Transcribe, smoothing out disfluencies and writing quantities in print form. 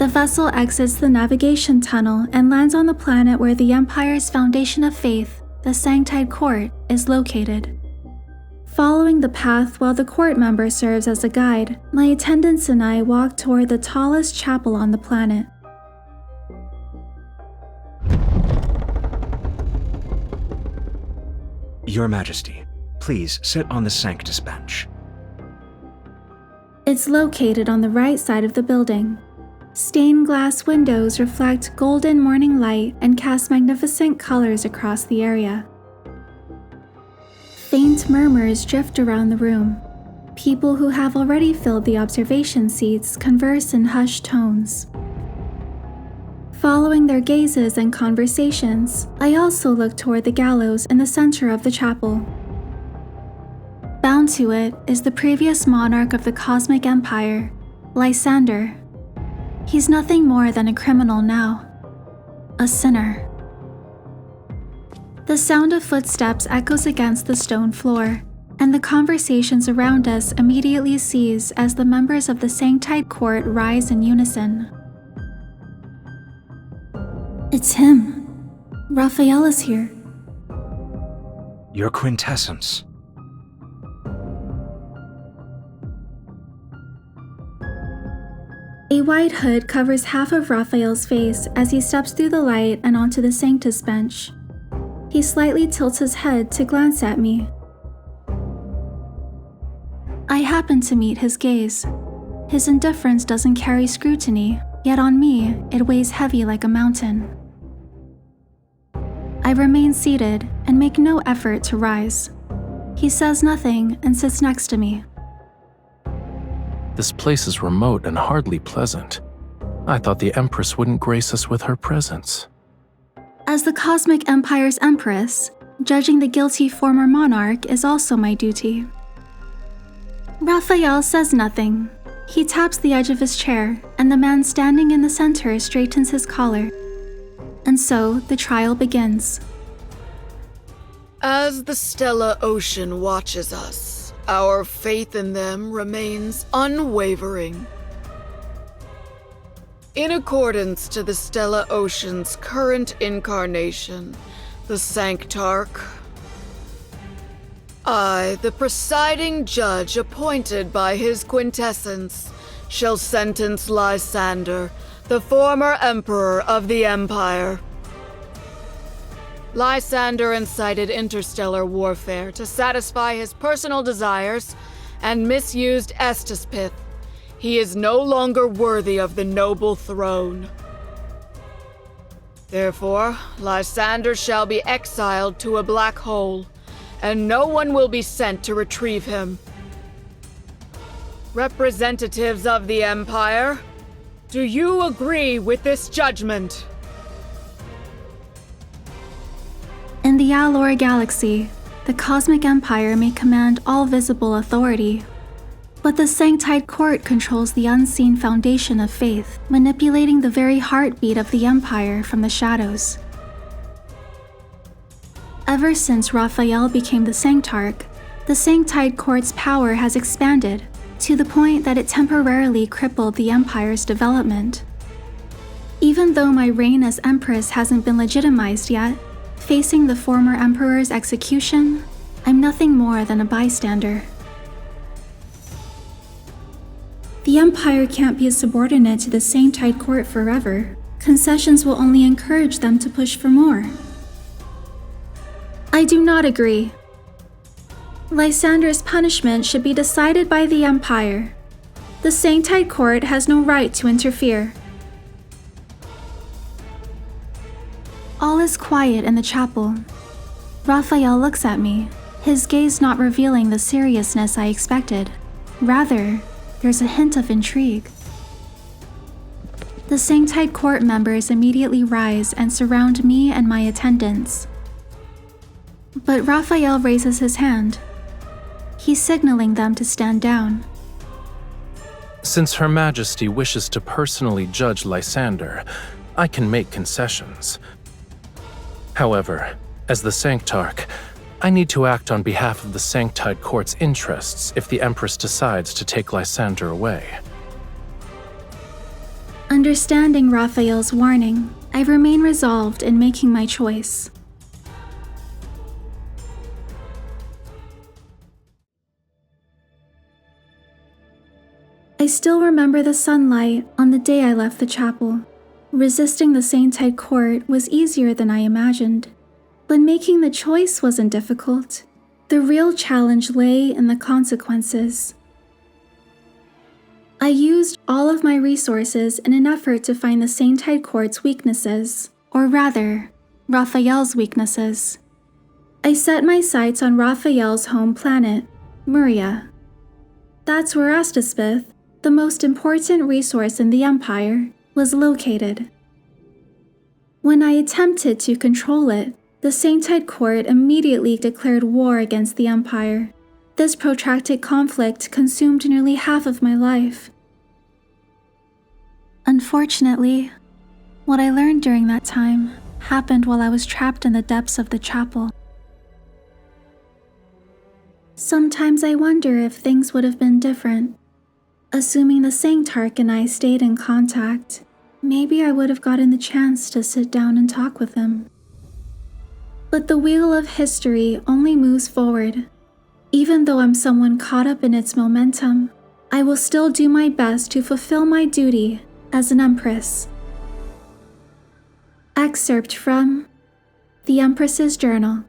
The vessel exits the navigation tunnel and lands on the planet where the Empire's foundation of faith, the Sanctide Court, is located. Following the path while the court member serves as a guide, my attendants and I walk toward the tallest chapel on the planet. Your Majesty, please sit on the Sanctus bench. It's located on the right side of the building. Stained glass windows reflect golden morning light and cast magnificent colors across the area. Faint murmurs drift around the room. People who have already filled the observation seats converse in hushed tones. Following their gazes and conversations, I also look toward the gallows in the center of the chapel. Bound to it is the previous monarch of the Cosmic Empire, Lysander. He's nothing more than a criminal now, a sinner. The sound of footsteps echoes against the stone floor, and the conversations around us immediately cease as the members of the Sanctide Court rise in unison. It's him. Rafayel is here. Your quintessence. A white hood covers half of Rafayel's face as he steps through the light and onto the Sanctus bench. He slightly tilts his head to glance at me. I happen to meet his gaze. His indifference doesn't carry scrutiny, yet on me, it weighs heavy like a mountain. I remain seated and make no effort to rise. He says nothing and sits next to me. This place is remote and hardly pleasant. I thought the Empress wouldn't grace us with her presence. As the Cosmic Empire's Empress, judging the guilty former monarch is also my duty. Rafayel says nothing. He taps the edge of his chair, and the man standing in the center straightens his collar. And so, the trial begins. As the stellar ocean watches us, our faith in them remains unwavering. In accordance to the stellar ocean's current incarnation, the Sanctarch, I, the presiding judge appointed by his quintessence, shall sentence Lysander, the former emperor of the Empire. Lysander incited interstellar warfare to satisfy his personal desires and misused Estispith. He is no longer worthy of the noble throne. Therefore, Lysander shall be exiled to a black hole, and no one will be sent to retrieve him. Representatives of the Empire, do you agree with this judgment? In the Alor Galaxy, the Cosmic Empire may command all visible authority, but the Sanctide Court controls the unseen foundation of faith, manipulating the very heartbeat of the Empire from the shadows. Ever since Rafayel became the Sanctarch, the Sanctide Court's power has expanded to the point that it temporarily crippled the Empire's development. Even though my reign as Empress hasn't been legitimized yet, facing the former Emperor's execution, I'm nothing more than a bystander. The Empire can't be a subordinate to the Sanctide Court forever. Concessions will only encourage them to push for more. I do not agree. Lysander's punishment should be decided by the Empire. The Sanctide Court has no right to interfere. All is quiet in the chapel. Rafayel looks at me, his gaze not revealing the seriousness I expected. Rather, there's a hint of intrigue. The Sanctide Court members immediately rise and surround me and my attendants. But Rafayel raises his hand. He's signaling them to stand down. Since Her Majesty wishes to personally judge Lysander, I can make concessions. However, as the Sanctarch, I need to act on behalf of the Sanctide Court's interests if the Empress decides to take Lysander away. Understanding Rafayel's warning, I remain resolved in making my choice. I still remember the sunlight on the day I left the chapel. Resisting the sainthood court was easier than I imagined, but making the choice wasn't difficult. The real challenge lay in the consequences. I used all of my resources in an effort to find the sainthood court's weaknesses, or rather, Rafayel's weaknesses. I set my sights on Rafayel's home planet, Muria. That's where Astaspith, the most important resource in the Empire, was located. When I attempted to control it, the sainthood court immediately declared war against the Empire. This protracted conflict consumed nearly half of my life. Unfortunately, what I learned during that time happened while I was trapped in the depths of the chapel. Sometimes I wonder if things would have been different. Assuming the Sanctarch and I stayed in contact, maybe I would have gotten the chance to sit down and talk with him. But the wheel of history only moves forward. Even though I'm someone caught up in its momentum, I will still do my best to fulfill my duty as an Empress. Excerpt from The Empress's Journal.